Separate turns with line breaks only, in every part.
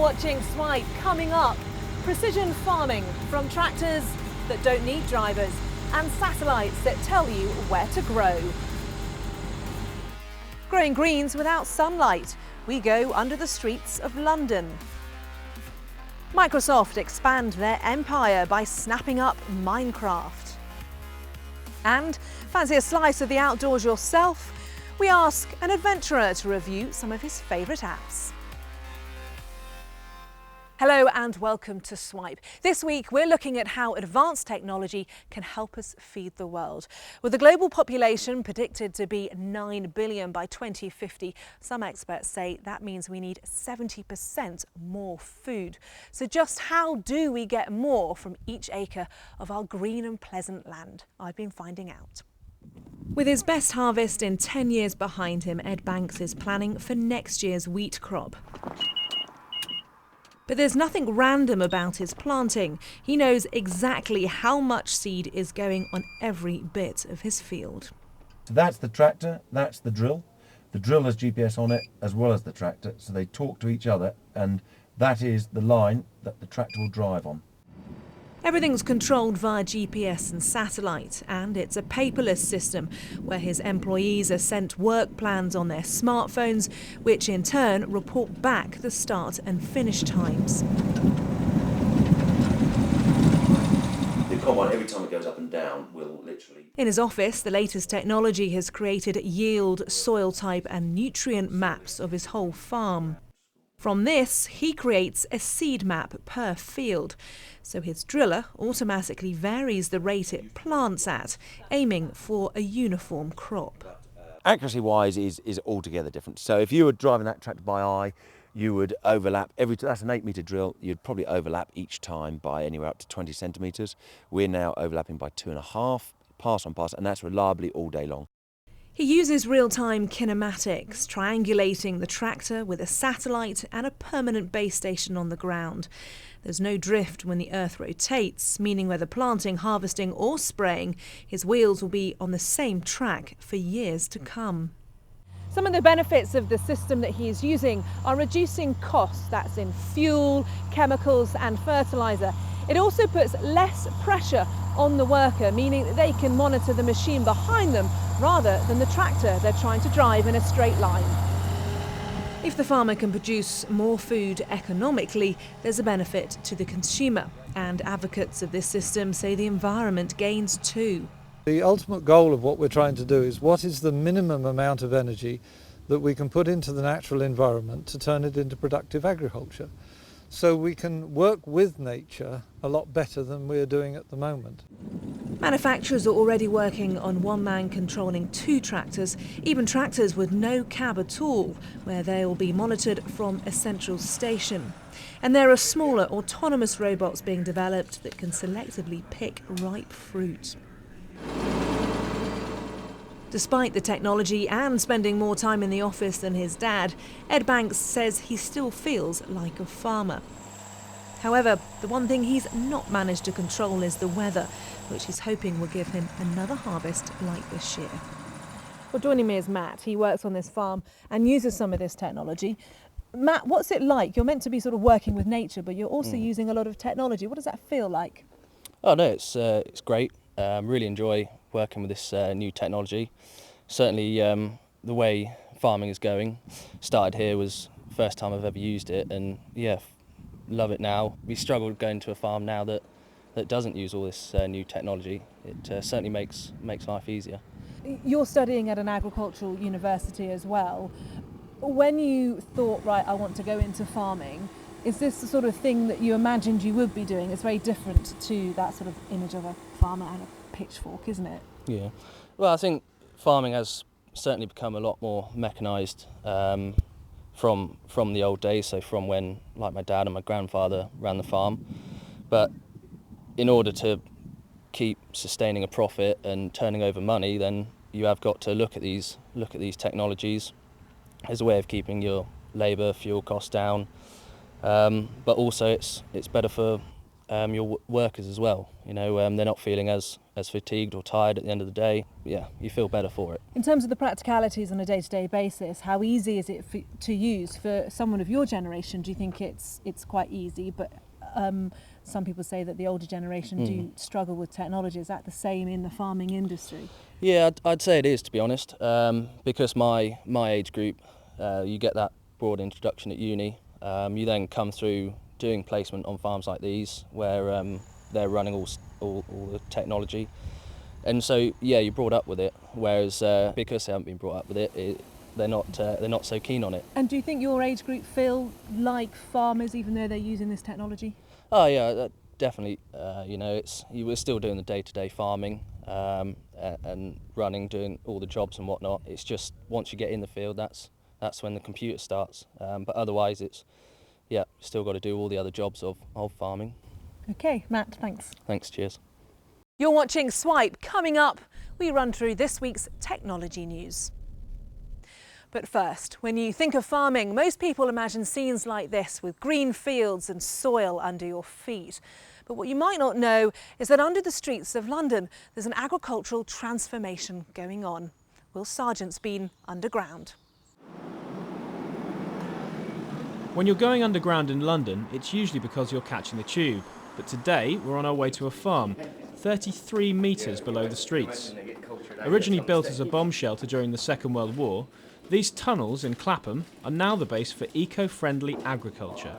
watching Swipe. Coming up, precision farming from tractors that don't need drivers and satellites that tell you where to grow. Growing greens without sunlight. We go under the streets of London. Microsoft expand their empire by snapping up Minecraft. And fancy a slice of the outdoors yourself? We ask an adventurer to review some of his favourite apps. Hello and welcome to Swipe. This week we're looking at how advanced technology can help us feed the world. With the global population predicted to be 9 billion by 2050, some experts say that means we need 70% more food. So just how do we get more from each acre of our green and pleasant land? I've been finding out. With his best harvest in 10 years behind him, Ed Banks is planning for next year's wheat crop. But there's nothing random about his planting. He knows exactly how much seed is going on every bit of his field.
So that's the tractor, that's the drill. The drill has GPS on it as well as the tractor, so they talk to each other, and that is the line that the tractor will drive on.
Everything's controlled via GPS and satellite, and it's a paperless system where his employees are sent work plans on their smartphones, which in turn report back the start and finish times.
The combine, every time it goes up and down, will literally...
In his office, the latest technology has created yield, soil type and nutrient maps of his whole farm. From this, he creates a seed map per field, so his driller automatically varies the rate it plants at, aiming for a uniform crop.
Accuracy-wise is altogether different. So if you were driving that tractor by eye, you would overlap that's an 8-metre drill, you'd probably overlap each time by anywhere up to 20 centimetres. We're now overlapping by 2.5, pass on pass, and that's reliably all day long.
He uses real-time kinematics, triangulating the tractor with a satellite and a permanent base station on the ground. There's no drift when the earth rotates, meaning whether planting, harvesting or spraying, his wheels will be on the same track for years to come. Some of the benefits of the system that he is using are reducing costs, that's in fuel, chemicals and fertiliser. It also puts less pressure on the worker, meaning that they can monitor the machine behind them rather than the tractor they're trying to drive in a straight line. If the farmer can produce more food economically, there's a benefit to the consumer, and advocates of this system say the environment gains too.
The ultimate goal of what we're trying to do is what is the minimum amount of energy that we can put into the natural environment to turn it into productive agriculture. So we can work with nature a lot better than we're doing at the moment.
Manufacturers are already working on one man controlling 2 tractors, even tractors with no cab at all, where they will be monitored from a central station. And there are smaller autonomous robots being developed that can selectively pick ripe fruit. Despite the technology and spending more time in the office than his dad, Ed Banks says he still feels like a farmer. However, the one thing he's not managed to control is the weather, which he's hoping will give him another harvest like this year. Well, joining me is Matt. He works on this farm and uses some of this technology. Matt, what's it like? You're meant to be sort of working with nature, but you're also using a lot of technology. What does that feel like?
Oh no, it's great. Really enjoy working with this new technology. Certainly the way farming is going, started here, was the first time I've ever used it, and yeah, love it now. We struggled going to a farm now that doesn't use all this new technology. It certainly makes life easier.
You're studying at an agricultural university as well. When you thought, right, I want to go into farming, is this the sort of thing that you imagined you would be doing? It's very different to that sort of image of a farmer and a pitchfork, isn't it?
Yeah. Well, I think farming has certainly become a lot more mechanised from the old days, so from when, like, my dad and my grandfather ran the farm. But in order to keep sustaining a profit and turning over money, then you have got to look at these technologies as a way of keeping your labour, fuel costs down. But also it's better for your workers as well. You know, they're not feeling as fatigued or tired at the end of the day. Yeah, you feel better for it.
In terms of the practicalities on a day-to-day basis, how easy is it to use for someone of your generation? Do you think it's quite easy? But some people say that the older generation do struggle with technology. Is that the same in the farming industry?
Yeah, I'd say it is, to be honest, because my age group, you get that broad introduction at uni. You then come through doing placement on farms like these, where they're running all the technology, and so yeah, you're brought up with it. Whereas because they haven't been brought up with it, they're not so keen on it. And
do you think your age group feel like farmers, even though they're using this technology?
Oh yeah, definitely. We're still doing the day-to-day farming and running, doing all the jobs and whatnot. It's just once you get in the field, that's when the computer starts. But otherwise, it's still got to do all the other jobs of farming.
Okay, Matt, thanks.
Thanks, cheers.
You're watching Swipe. Coming up, we run through this week's technology news. But first, when you think of farming, most people imagine scenes like this with green fields and soil under your feet. But what you might not know is that under the streets of London, there's an agricultural transformation going on. Will Sargent's been underground.
When you're going underground in London, it's usually because you're catching the tube. But today, we're on our way to a farm, 33 metres below the streets. Originally built as a bomb shelter during the Second World War, these tunnels in Clapham are now the base for eco-friendly agriculture.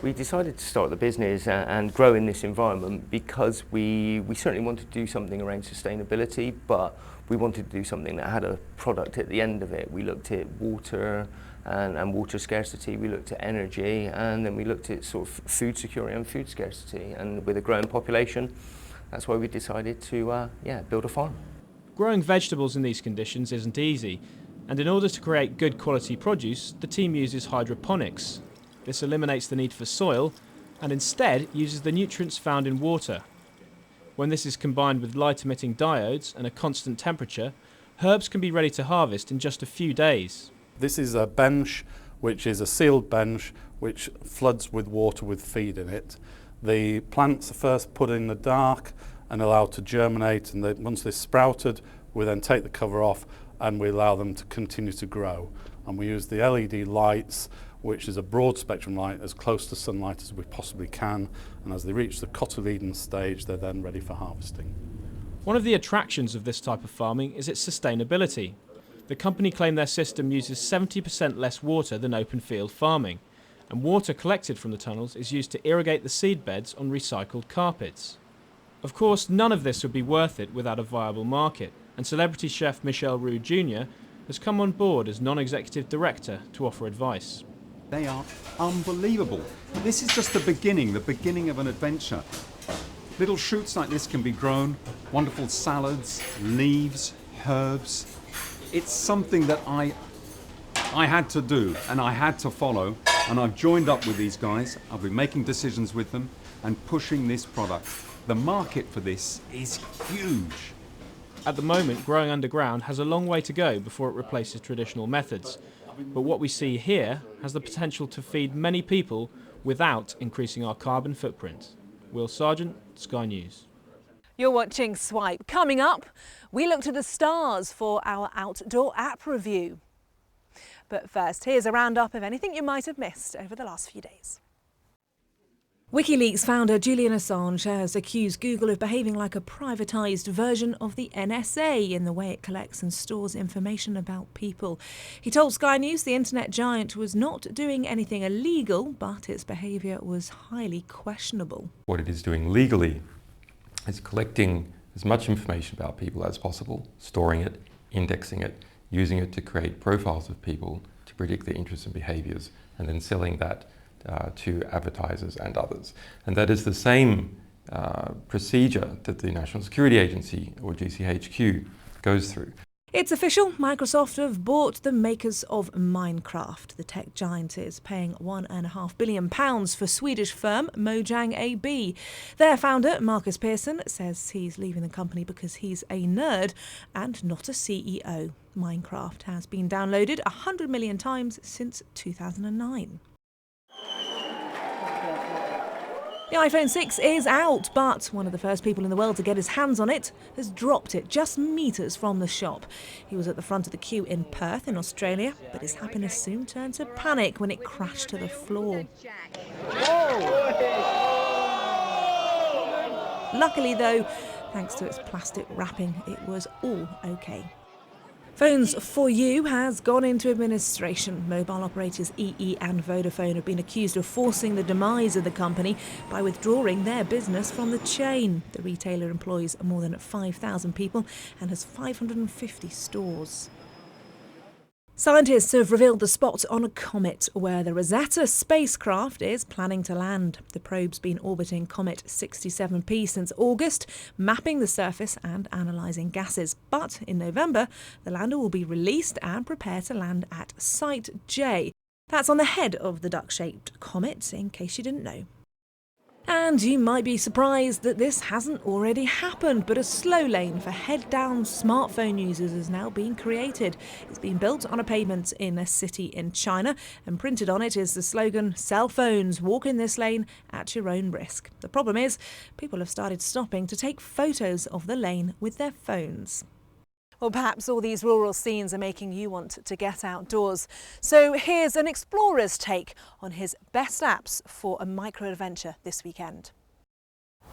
We decided to start the business and grow in this environment because we certainly wanted to do something around sustainability, but we wanted to do something that had a product at the end of it. We looked at water and water scarcity, we looked at energy, and then we looked at sort of food security and food scarcity. And with a growing population, that's why we decided to build a farm.
Growing vegetables in these conditions isn't easy, and in order to create good quality produce, the team uses hydroponics. This eliminates the need for soil and instead uses the nutrients found in water. When this is combined with light-emitting diodes and a constant temperature, herbs can be ready to harvest in just a few days.
This is a bench, which is a sealed bench, which floods with water with feed in it. The plants are first put in the dark and allowed to germinate, and once they're sprouted, we then take the cover off and we allow them to continue to grow. And we use the LED lights, which is a broad spectrum light, as close to sunlight as we possibly can. And as they reach the cotyledon stage, they're then ready for harvesting.
One of the attractions of this type of farming is its sustainability. The company claim their system uses 70% less water than open field farming, and water collected from the tunnels is used to irrigate the seed beds on recycled carpets. Of course, none of this would be worth it without a viable market, and celebrity chef Michel Roux Jr. has come on board as non-executive director to offer advice.
They are unbelievable. This is just the beginning of an adventure. Little shoots like this can be grown, wonderful salads, leaves, herbs. It's something that I had to do and I had to follow, and I've joined up with these guys. I've been making decisions with them and pushing this product. The market for this is huge.
At the moment, growing underground has a long way to go before it replaces traditional methods. But what we see here has the potential to feed many people without increasing our carbon footprint. Will Sargent, Sky News.
You're watching Swipe. Coming up, we look to the stars for our outdoor app review. But first, here's a roundup of anything you might have missed over the last few days. WikiLeaks founder Julian Assange has accused Google of behaving like a privatised version of the NSA in the way it collects and stores information about people. He told Sky News the internet giant was not doing anything illegal, but its behaviour was highly questionable.
What it is doing legally is collecting as much information about people as possible, storing it, indexing it, using it to create profiles of people to predict their interests and behaviours, and then selling that to advertisers and others. And that is the same procedure that the National Security Agency, or GCHQ, goes through.
It's official, Microsoft have bought the makers of Minecraft. The tech giant is paying £1.5 billion for Swedish firm Mojang AB. Their founder, Marcus Persson, says he's leaving the company because he's a nerd and not a CEO. Minecraft has been downloaded 100 million times since 2009. The iPhone 6 is out, but one of the first people in the world to get his hands on it has dropped it just metres from the shop. He was at the front of the queue in Perth in Australia, but his happiness soon turned to panic when it crashed to the floor. Luckily though, thanks to its plastic wrapping, it was all okay. Phones for You has gone into administration. Mobile operators EE and Vodafone have been accused of forcing the demise of the company by withdrawing their business from the chain. The retailer employs more than 5,000 people and has 550 stores. Scientists have revealed the spot on a comet where the Rosetta spacecraft is planning to land. The probe's been orbiting Comet 67P since August, mapping the surface and analysing gases. But in November, the lander will be released and prepare to land at Site J. That's on the head of the duck-shaped comet, in case you didn't know. And you might be surprised that this hasn't already happened, but a slow lane for head-down smartphone users has now been created. It's been built on a pavement in a city in China, and printed on it is the slogan, "Cell phones, walk in this lane at your own risk." The problem is, people have started stopping to take photos of the lane with their phones. Well, perhaps all these rural scenes are making you want to get outdoors. So here's an explorer's take on his best apps for a micro-adventure this weekend.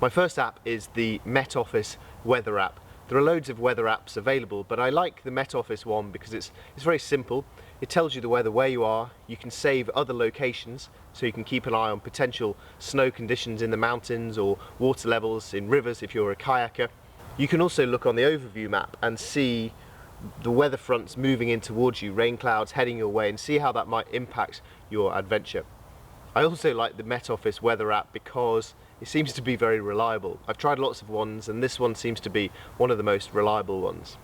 My first app is the Met Office weather app. There are loads of weather apps available, but I like the Met Office one because it's very simple. It tells you the weather where you are. You can save other locations, so you can keep an eye on potential snow conditions in the mountains or water levels in rivers if you're a kayaker. You can also look on the overview map and see the weather fronts moving in towards you, rain clouds heading your way, and see how that might impact your adventure. I also like the Met Office weather app because it seems to be very reliable. I've tried lots of ones and this one seems to be one of the most reliable ones.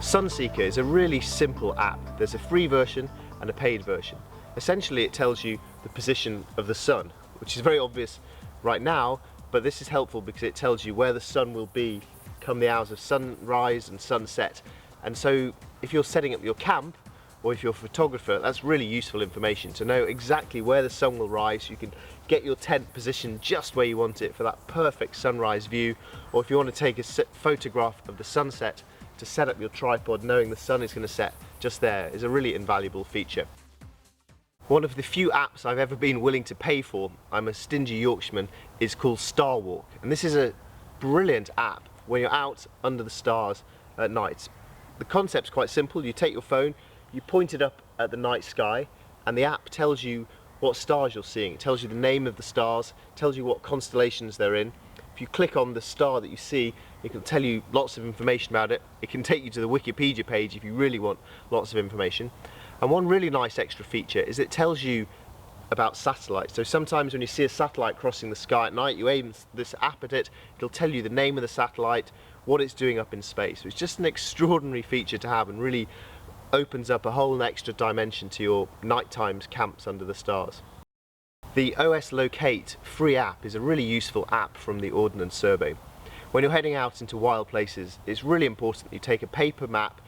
Sunseeker is a really simple app. There's a free version and a paid version. Essentially it tells you the position of the sun, which is very obvious right now, but this is helpful because it tells you where the sun will be come the hours of sunrise and sunset. And so if you're setting up your camp, or if you're a photographer, that's really useful information to know exactly where the sun will rise. You can get your tent positioned just where you want it for that perfect sunrise view, or if you want to take a photograph of the sunset, to set up your tripod knowing the sun is going to set just there is a really invaluable feature. One of the few apps I've ever been willing to pay for, I'm a stingy Yorkshireman, is called Star Walk. And this is a brilliant app when you're out under the stars at night. The concept's quite simple. You take your phone, you point it up at the night sky, and the app tells you what stars you're seeing. It tells you the name of the stars, tells you what constellations they're in. If you click on the star that you see, it can tell you lots of information about it. It can take you to the Wikipedia page if you really want lots of information. And one really nice extra feature is it tells you about satellites. So sometimes when you see a satellite crossing the sky at night, you aim this app at it, it'll tell you the name of the satellite, what it's doing up in space. So it's just an extraordinary feature to have and really opens up a whole extra dimension to your nighttime camps under the stars. The OS Locate free app is a really useful app from the Ordnance Survey. When you're heading out into wild places, it's really important that you take a paper map,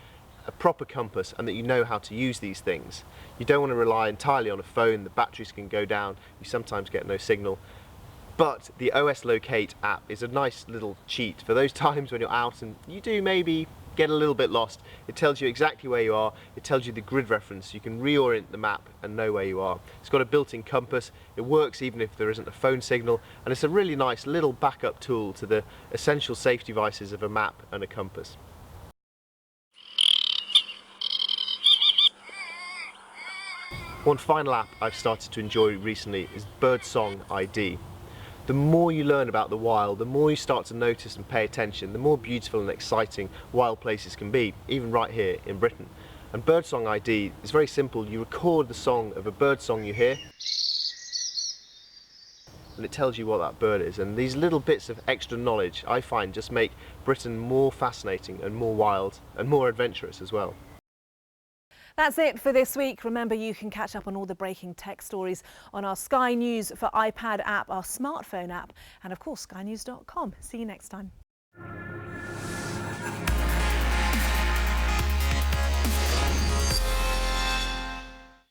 a proper compass, and that you know how to use these things. You don't want to rely entirely on a phone. The batteries can go down, you sometimes get no signal. But the OS Locate app is a nice little cheat for those times when you're out and you do maybe get a little bit lost. It tells you exactly where you are, it tells you the grid reference, you can reorient the map and know where you are. It's got a built-in compass, it works even if there isn't a phone signal, and it's a really nice little backup tool to the essential safety devices of a map and a compass. One final app I've started to enjoy recently is Birdsong ID. The more you learn about the wild, the more you start to notice and pay attention, the more beautiful and exciting wild places can be, even right here in Britain. And Birdsong ID is very simple. You record the song of a bird song you hear, and it tells you what that bird is. And these little bits of extra knowledge, I find, just make Britain more fascinating and more wild and more adventurous as well.
That's it for this week. Remember, you can catch up on all the breaking tech stories on our Sky News for iPad app, our smartphone app, and of course, skynews.com. See you next time.